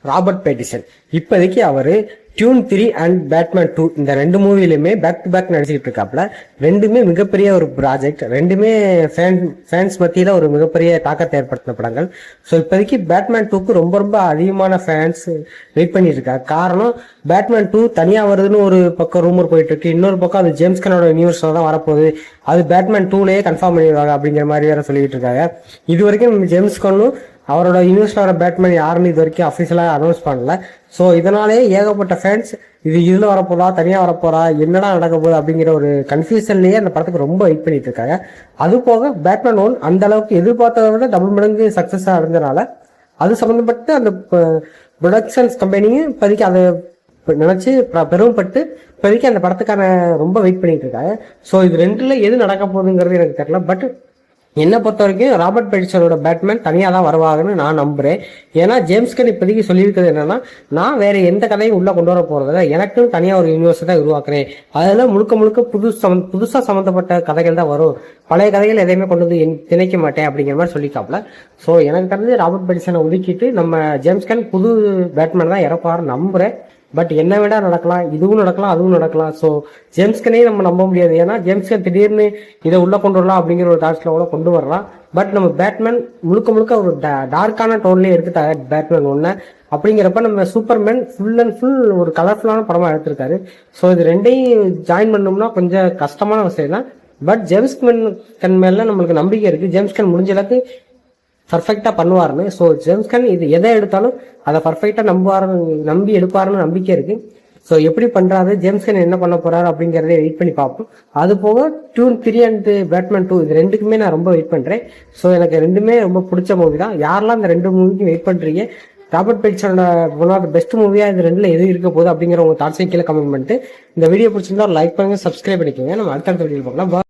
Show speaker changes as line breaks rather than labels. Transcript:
Robert Pattinson. இப்போதைக்கு அவரு tune 3 and Batman 2 இந்த 2 மூவிலுமே பேக் டு பேக் நடிச்சுக்கிட்டு இருக்காப்ல. ரெண்டுமே மிகப்பெரிய ஒரு ப்ராஜெக்ட், ரெண்டுமே ஃபேன்ஸ் மத்தியில ஒரு மிகப்பெரிய தாக்கத்தை ஏற்படுத்தின படங்கள். ஸோ இப்போதைக்கு பேட்மேன் 2க்கு ரொம்ப ரொம்ப அதிகமான ஃபேன்ஸ் வெயிட் பண்ணிட்டு இருக்காங்க. காரணம், பேட்மேன் 2 தனியா வருதுன்னு ஒரு பக்கம் ரூமர் போயிட்டு இருக்கு, இன்னொரு பக்கம் அது ஜேம்ஸ் கனோட யூனிவர்ஸ்ல தான் வரப்போகுது, அது பேட்மேன் 2லயே கன்ஃபார்ம் பண்ணிடுவாங்க அப்படிங்கிற மாதிரி வேற சொல்லிட்டு இருக்காங்க. இது வரைக்கும் ஜேம்ஸ் கனும் அவரோட யூனிவர்ஸ்ல வர பேட்மேன் யாருன்னு இது வரைக்கும் அஃபிஷியலா அனௌன்ஸ் பண்ணல. ஸோ இதனாலே ஏகப்பட்ட ஃபேன்ஸ் இதுல வரப்போறா தனியா வரப்போறா என்னடா நடக்க போகுது அப்படிங்கிற ஒரு கன்ஃபியூஷன்லயே அந்த படத்துக்கு ரொம்ப வெயிட் பண்ணிட்டு இருக்காங்க. அது போக பேட்மேன் 1 அந்த அளவுக்கு எதிர்பார்த்ததை விட டபுள் மடங்கு சக்சஸ் அடைஞ்சனால அது சம்பந்தப்பட்டு அந்த ப்ரொடக்ஷன்ஸ் கம்பெனியும் இப்போதைக்கு அதை நினைச்சு பெருமைப்பட்டு இப்போதைக்கு அந்த படத்துக்கான ரொம்ப வெயிட் பண்ணிட்டு இருக்காங்க. ஸோ இது ரெண்டுல எது நடக்க போகுதுங்கிறது எனக்கு தெரியல. பட் என்னை பொறுத்த வரைக்கும் ராபர்ட் பேட்டிசனோட பேட்மேன் தனியாக தான் வருவாங்கன்னு நான் நம்புறேன். ஏன்னா ஜேம்ஸ் கன் இப்போதைக்கு சொல்லியிருக்கிறது என்னன்னா, நான் வேற எந்த கதையும் உள்ள கொண்டு வர போறதில்ல, எனக்குன்னு தனியாக ஒரு யூனிவர்ஸ் தான் உருவாக்குறேன், அதில் முழுக்க முழுக்க புதுசாக சம்மந்தப்பட்ட கதைகள் தான் வரும், பழைய கதைகள் எதையுமே கொண்டு வந்து திணைக்க மாட்டேன் அப்படிங்கிற மாதிரி சொல்லிக்காப்ல. ஸோ எனக்கு தெரிஞ்சு ராபர்ட் பேட்டிசனை ஒதுக்கிட்டு நம்ம ஜேம்ஸ் கன் புது பேட்மேன் தான் இறப்பாருன்னு நம்புறேன். பட் என்ன விட நடக்கலாம், இதுவும் நடக்கலாம் அதுவும் நடக்கலாம். ஸோ ஜேம்ஸ்கனே நம்ம நம்ப முடியாது, ஏன்னா ஜேம்ஸ்கன் திடீர்னு இதை உள்ள கொண்டு வரலாம் அப்படிங்கிற ஒரு தாட்ஸ்ல கூட கொண்டு வரலாம். பட் நம்ம பேட்மேன் முழுக்க முழுக்க ஒரு டார்க்கான டோன்லேயே எடுத்துட்டாங்க பேட்மேன் 1 அப்படிங்கிறப்ப நம்ம சூப்பர்மேன் ஃபுல் அண்ட் ஃபுல் ஒரு கலர்ஃபுல்லான படமா எடுத்திருக்காரு. ஸோ இது ரெண்டையும் ஜாயின் பண்ணோம்னா கொஞ்சம் கஷ்டமான விஷயம் தான். பட் ஜேம்ஸ் கன் மேல நம்மளுக்கு நம்பிக்கை இருக்கு, ஜேம்ஸ் கன் முடிஞ்ச அளவுக்கு பர்ஃபெக்டா பண்ணுவாருன்னு. ஸோ ஜேம்ஸ் கன் இது எதை எடுத்தாலும் அதை பர்ஃபெக்டா நம்பி எடுப்பாருன்னு நம்பிக்கை இருக்கு. ஸோ எப்படி பண்றாரு, ஜேம்ஸ் கன் என்ன பண்ண போறாரு அப்படிங்கறத வெயிட் பண்ணி பார்ப்போம். அது போக டியூன் 3 அண்ட் பேட்மேன் 2 இது ரெண்டுக்குமே நான் ரொம்ப வெயிட் பண்றேன். ஸோ எனக்கு ரெண்டுமே ரொம்ப பிடிச்ச மூவி தான். யாரெல்லாம் இந்த 2 மூவிக்கும் வெயிட் பண்றீங்க, ராபர்ட் பேட்டிசனோட ஒன் ஆஃப் த பெஸ்ட் மூவியா இது ரெண்டுல எது இருக்க போகுது அப்படிங்கிற உங்க தாட்ஸை கீழே கமெண்ட் பண்ணிட்டு இந்த வீடியோ பிடிச்சிருந்தா லைக் பண்ணுங்க, சப்ஸ்கிரைப் பண்ணிக்கோங்க. நம்ம அடுத்த வீடியோ பார்க்கலாம்.